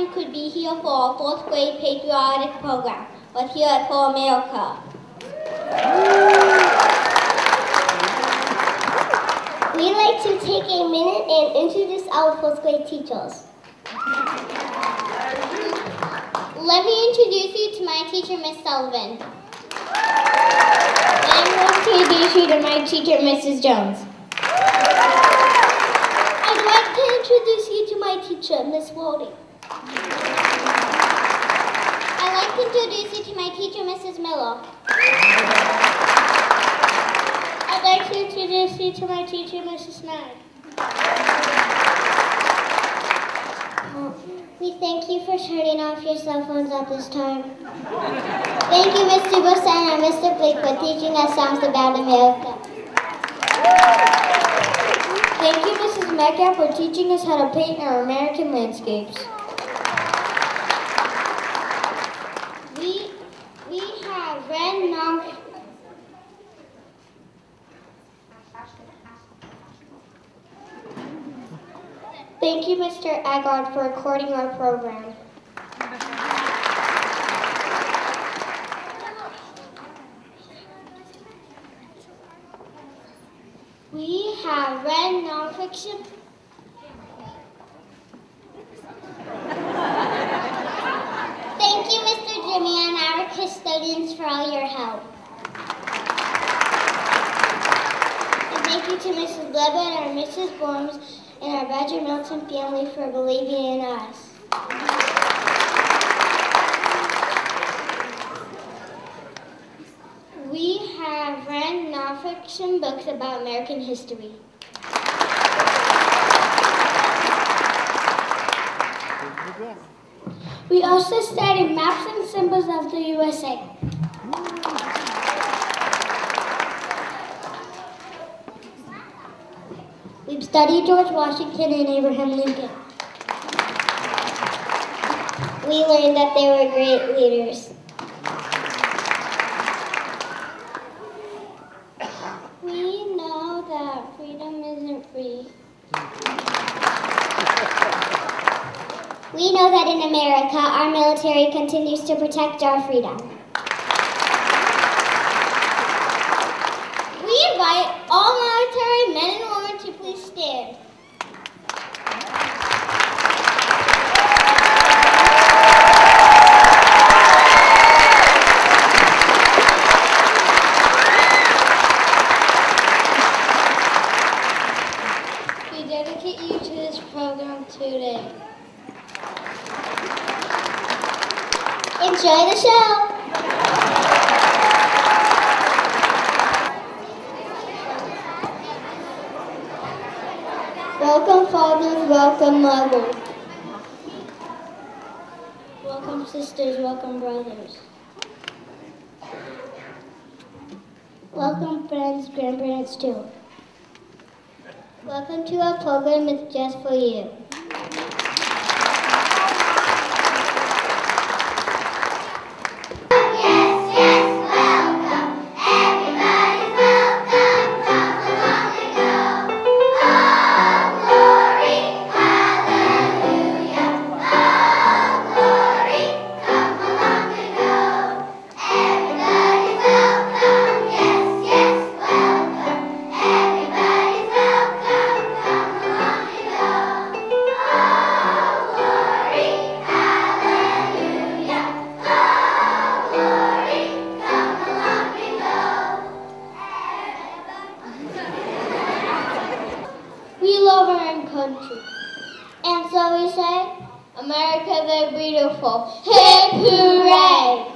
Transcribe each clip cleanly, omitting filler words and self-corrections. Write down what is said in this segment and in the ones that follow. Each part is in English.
you could be here for our 4th grade patriotic program, but here at For America. We'd like to take a minute and introduce our 4th grade teachers. Let me introduce you to my teacher, Miss Sullivan. I'm going to introduce you to my teacher, Mrs. Jones. I'd like to introduce you to my teacher, Miss Wildey. I'd like to introduce you to my teacher, Mrs. Miller. I'd like to introduce you to my teacher, Mrs. Snag. We thank you for turning off your cell phones at this time. Thank you, Mr. Bussan and Mr. Blake, for teaching us songs about America. Thank you, Mrs. Metcalf, for teaching us how to paint our American landscapes. We have read non. Thank you, Mr. Agard, for recording our program. We have read nonfiction. Thank you, Mr. Jimmy, and our custodians for all your help. And thank you to Mrs. Levin and Mrs. Worms and our Badger Milton family for believing in us. We have read nonfiction books about American history. We also studied maps and symbols of the USA. We've studied George Washington and Abraham Lincoln. We learned that they were great leaders. We know that freedom isn't free. We know that in America, our military continues to protect our freedom. We invite all military men and women to please stand. We dedicate you to this program today. Enjoy the show. Welcome, fathers, welcome, mothers. Welcome, sisters, welcome, brothers. Welcome, friends, grandparents, too. Welcome to our program. It's just for you. We love our own country. And so we say, America the beautiful. Hip hooray!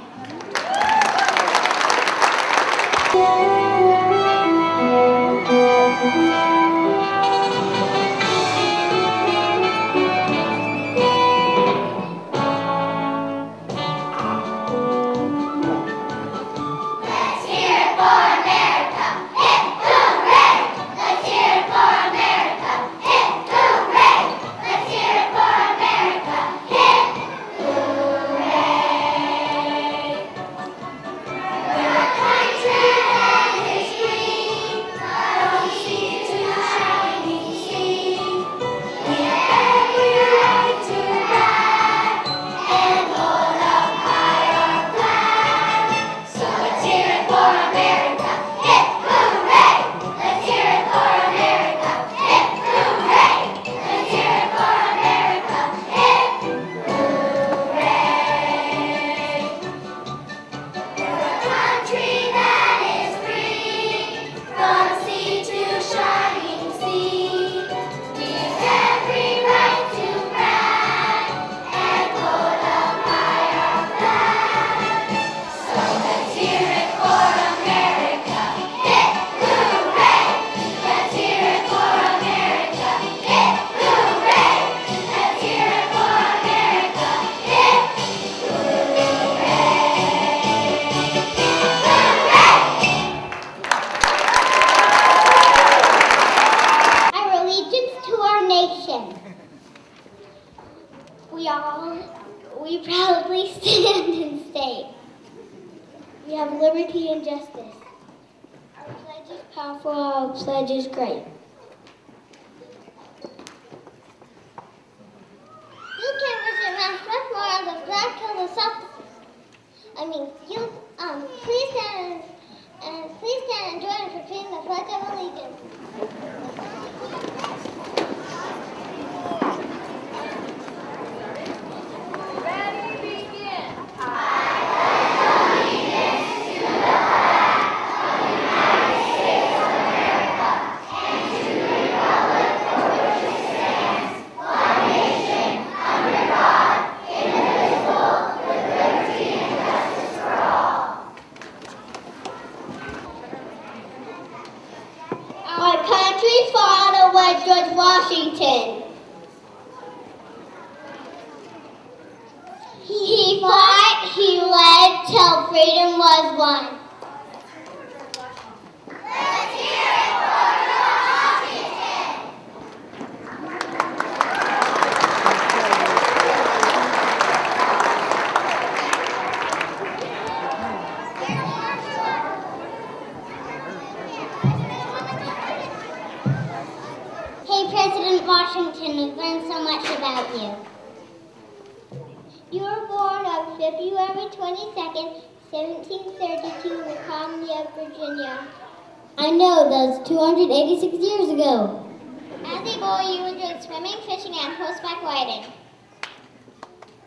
country is powerful, our pledge is great. You can visit much more of the Black Hill of South. Please stand and join us in repeating the Pledge of Allegiance. Our country's father was George Washington. He fought, he led till freedom was won. Let's hear it for George Washington. Hey, President Washington, we've learned so much about you. You were born on February 22nd, 1732 in the colony of Virginia. I know, that was 286 years ago. As a boy, you enjoyed swimming, fishing, and horseback riding.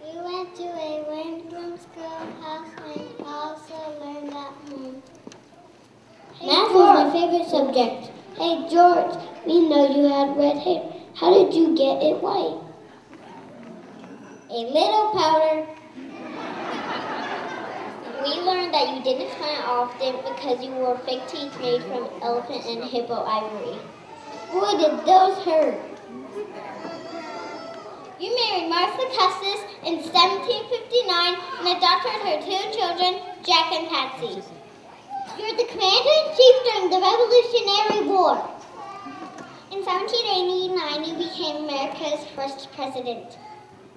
We went to a Windroom schoolhouse and also learned at home. Math was my favorite subject. Hey, George, we know you had red hair. How did you get it white? A little powder. We learned that you didn't smile often because you wore fake teeth made from elephant and hippo ivory. Boy, did those hurt. You married Martha Custis in 1759 and adopted her 2 children, Jack and Patsy. You're the commander-in-chief during the Revolutionary War. In 1789, you became America's first president.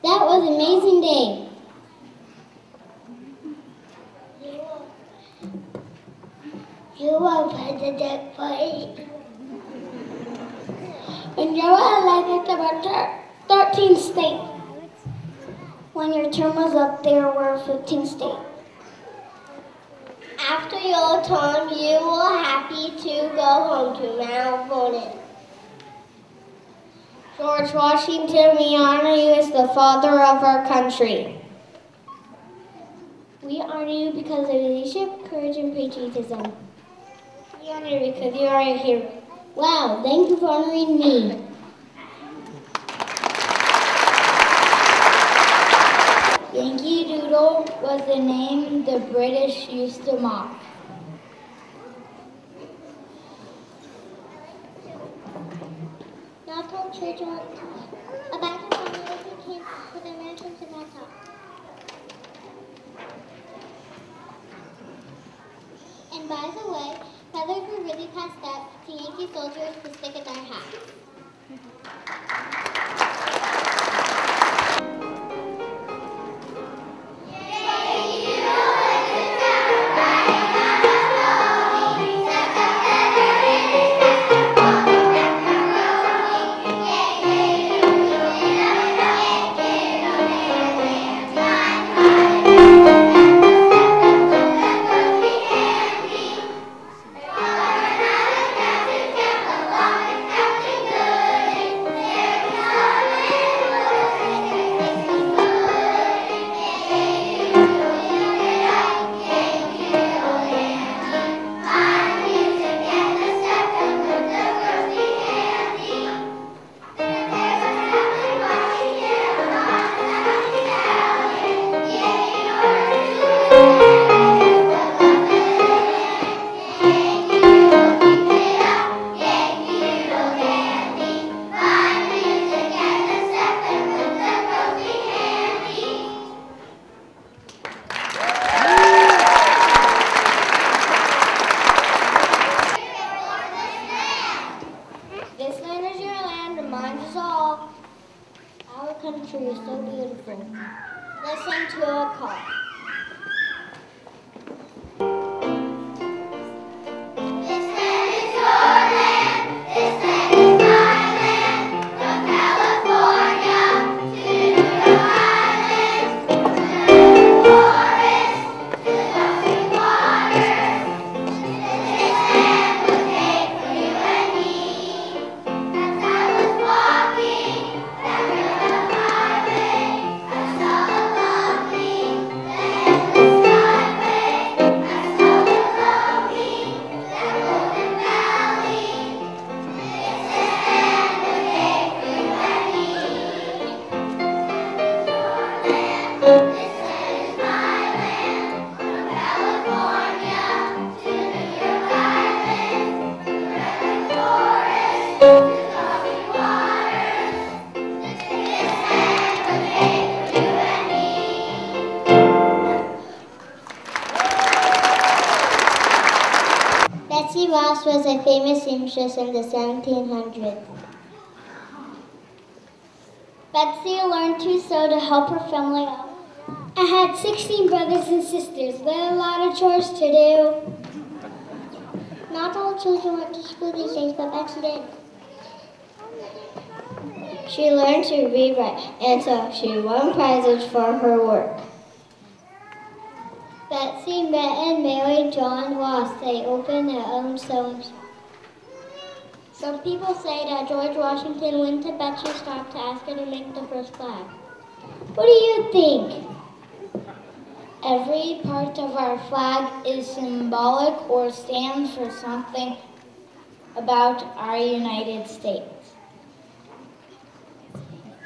That was an amazing day. You were president for 8. And you were elected to about 13 states. When your term was up, there were 15 states. After your term, you were happy to go home to Mount Vernon. George Washington, we honor you as the father of our country. We honor you because of leadership, courage, and patriotism. We honor you because you are a hero. Wow, thank you for honoring me. Yankee Doodle was the name the British used to mock. Not told children about the family that came for the Americans in that time. And by the way, feathers were really passed up to Yankee soldiers to stick in their hats. country is so beautiful. Listen to a call. This land is Ross was a famous seamstress in the 1700s. Betsy learned to sew to help her family out. I had 16 brothers and sisters. They had a lot of chores to do. Not all children went to school these days, but Betsy did. She learned to read, write, and sew. She won prizes for her work. Betsy met and married John Ross. They opened their own sewing shop. Some people say that George Washington went to Betsy's shop to ask her to make the first flag. What do you think? Every part of our flag is symbolic or stands for something about our United States.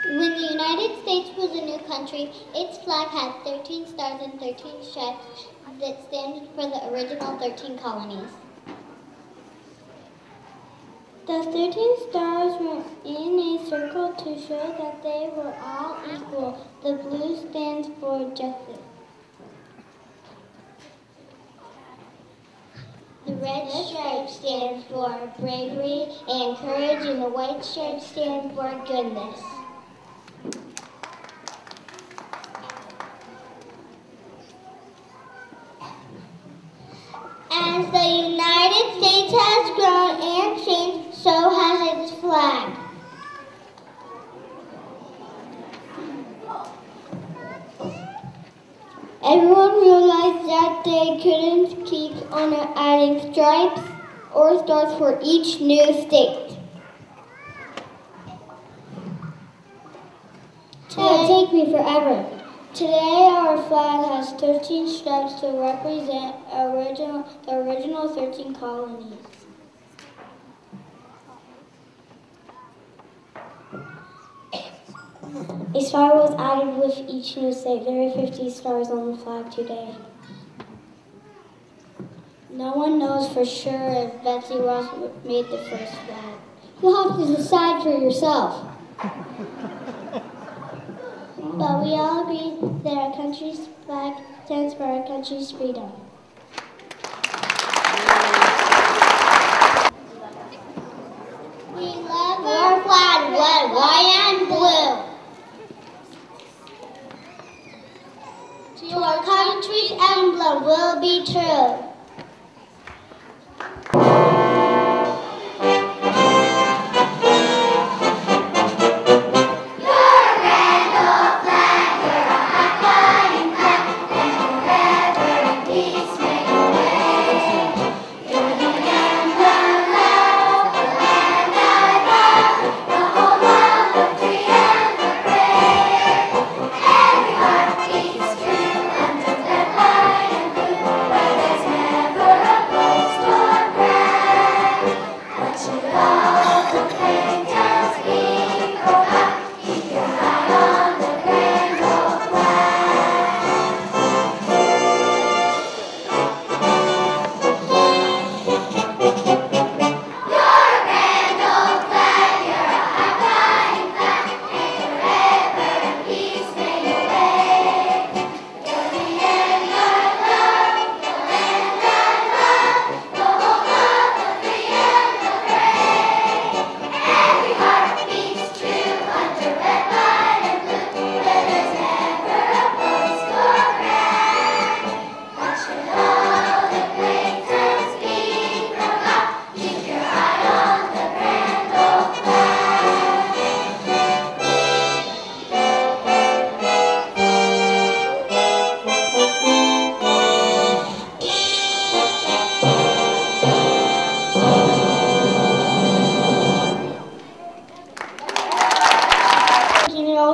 When the United States was a new country, its flag had 13 stars and 13 stripes that stand for the original 13 colonies. The 13 stars were in a circle to show that they were all equal. The blue stands for justice. The red stripe stands for bravery and courage, and the white stripe stands for goodness. As the United States has grown and changed, so has its flag. Everyone realized that they couldn't keep on adding stripes or stars for each new state. That would take me forever. Today our flag has 13 stripes to represent the original 13 colonies. A star was added with each new state. There are 50 stars on the flag today. No one knows for sure if Betsy Ross made the first flag. You'll have to decide for yourself. But we all agree that our country's flag stands for our country's freedom. We love our flag, red, white, and blue. To our country's emblem will be true.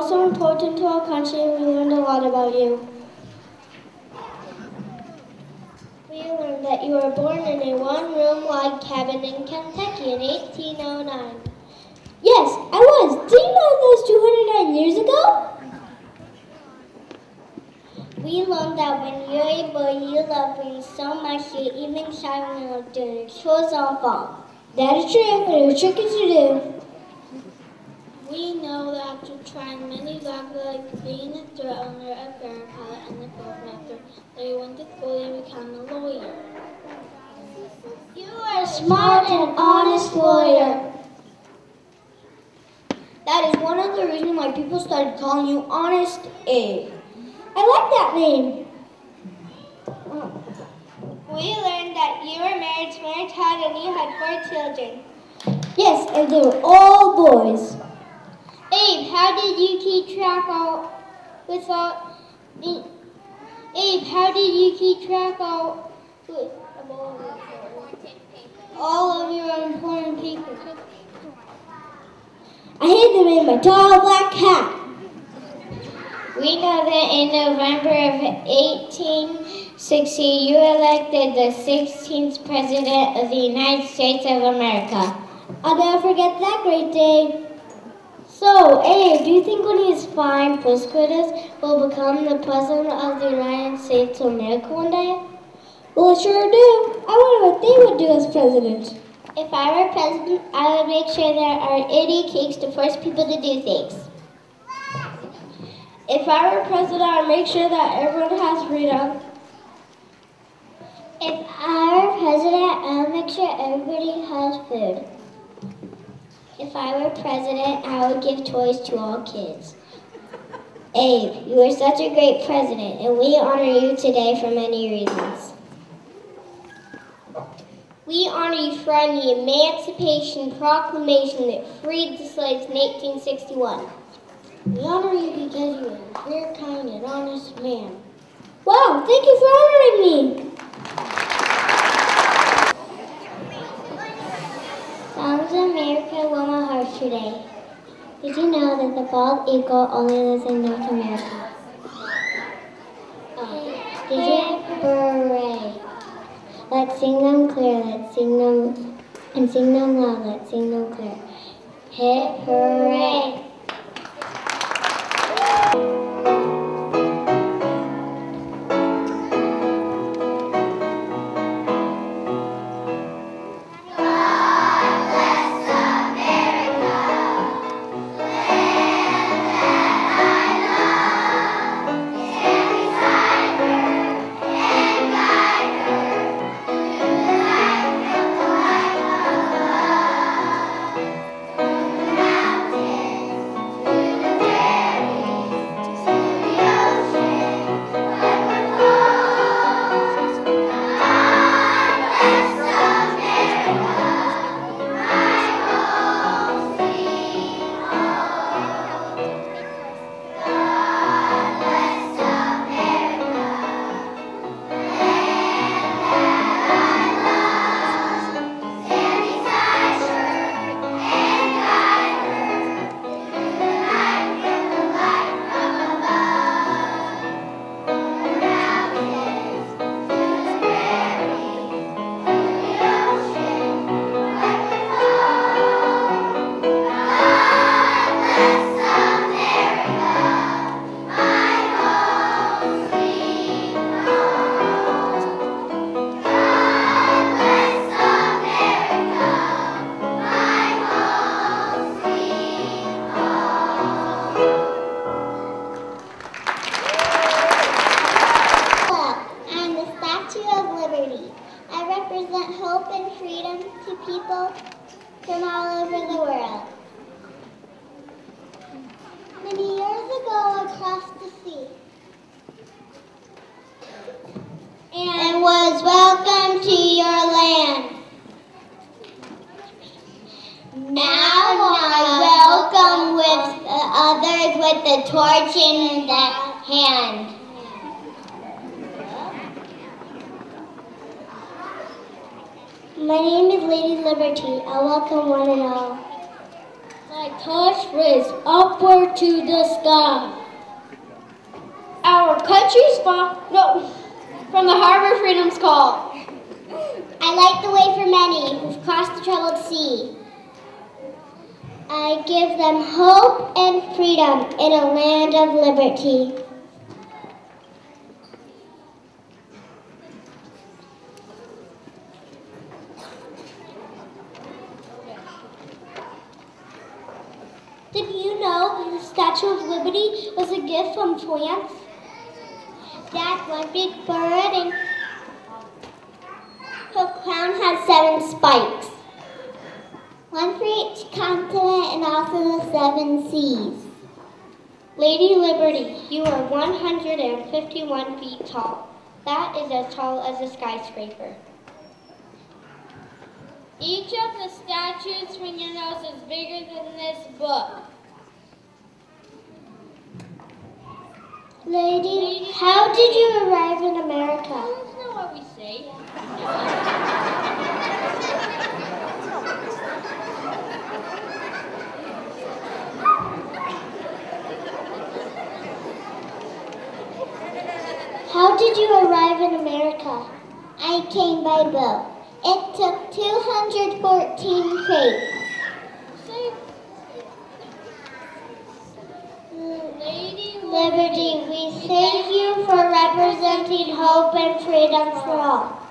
Important to our country, we learned a lot about you. We learned that you were born in a one-room log cabin in Kentucky in 1809. Yes, I was. Did you know that was 209 years ago? We learned that when you're a boy, you love reading so much you even shy when you're doing your chores on phone. That is true, but it was tricky to do. We know that after trying many jobs like being a threat owner, a fair pilot, and a postmaster, they went to school and became a lawyer. You are a smart and honest lawyer. That is one of the reasons why people started calling you Honest Abe. I like that name. We learned that you were married to Mary Todd and you had 4 children. Yes, and they were all boys. Abe, how did you keep track of all of your important people? I hid them in my tall black hat. We know that in November of 1860, you elected the 16th President of the United States of America. I'll never forget that great day. So, Abe, do you think when he's fine, Puss Critters will become the President of the United States of America one day? Well, I sure do. I wonder what they would do as president. If I were president, I would make sure there are itty cakes to force people to do things. If I were president, I'd make sure that everyone has freedom. If I were president, I would make sure everybody has food. If I were president, I would give toys to all kids. Abe, you are such a great president, and we honor you today for many reasons. We honor you for the Emancipation Proclamation that freed the slaves in 1861. We honor you because you are a very kind and honest man. Wow, thank you for honoring me. Songs of America warm my heart today. Did you know that the bald eagle only lives in North America? Did you? Hooray! Let's sing them clear, let's sing them, and sing them loud, let's sing them clear. Hip hooray! With the torch in the hand. My name is Lady Liberty. I welcome one and all. My torch raised upward to the sky. Our country's from the harbor freedom's call. I light the way for many who've crossed the troubled sea. I give them hope and freedom in a land of liberty. Did you know the Statue of Liberty was a gift from France? That one big bird and her crown has 7 spikes. One for each continent and also the 7 seas. Lady Liberty, you are 151 feet tall. That is as tall as a skyscraper. Each of the statues' fingernails is bigger than this book. Lady, how did you arrive in America? That's not what we say. How did you arrive in America? I came by boat. It took 214 crates. Lady Liberty, we thank you for representing hope and freedom for all.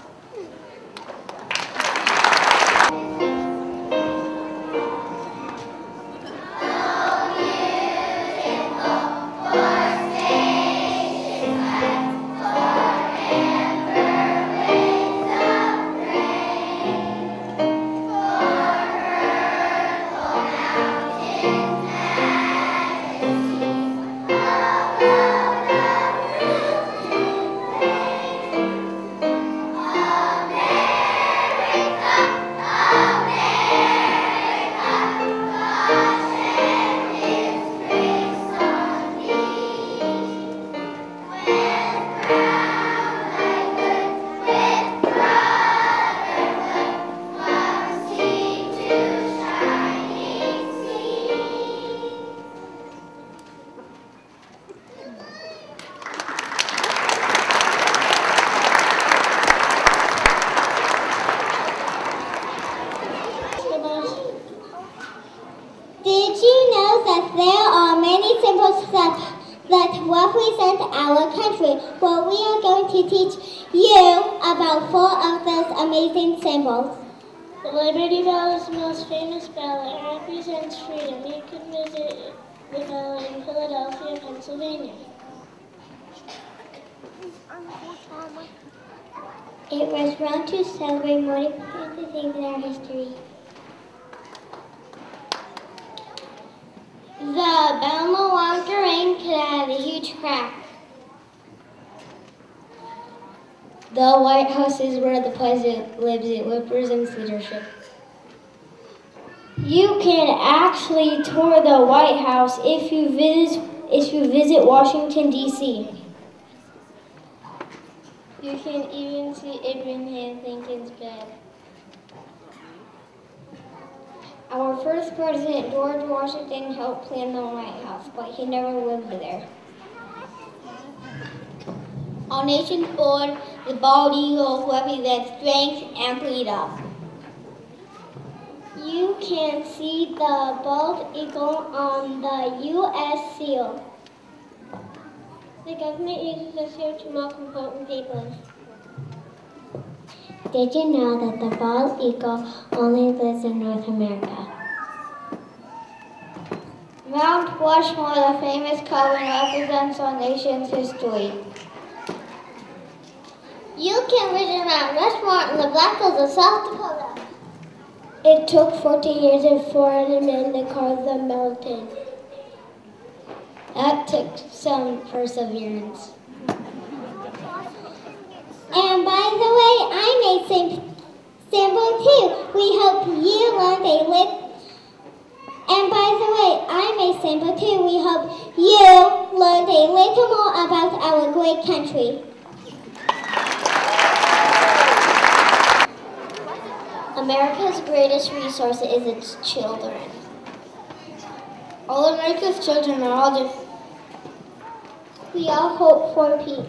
Did you know that there are many symbols that represent our country? Well, we are going to teach you about 4 of those amazing symbols. The Liberty Bell is the most famous bell. It represents freedom. You can visit the bell in Philadelphia, Pennsylvania. It was run to celebrate more important things in our history. The bell no longer rang because it had a huge crack. The White House is where the president lives. It represents leadership. You can actually tour the White House if you visit Washington, D.C. You can even see Abraham Lincoln's bed. Our first president, George Washington, helped plan the White House, but he never lived there. Our nation's board, the bald eagle, represents strength and freedom. You can see the bald eagle on the U.S. seal. The government uses this seal to mark important papers. Did you know that the bald eagle only lives in North America? Mount Rushmore, the famous carbon, represents our nation's history. You can visit Mount Rushmore in the Black Hills of South Dakota. It took 40 years and 400 men to carve the mountain. That took some perseverance. And by the way, I made some symbol too. We hope you learned a little. And by the way, I made symbol too. We hope you learned a little more about our great country. America's greatest resource is its children. All America's children are all different. We all hope for peace.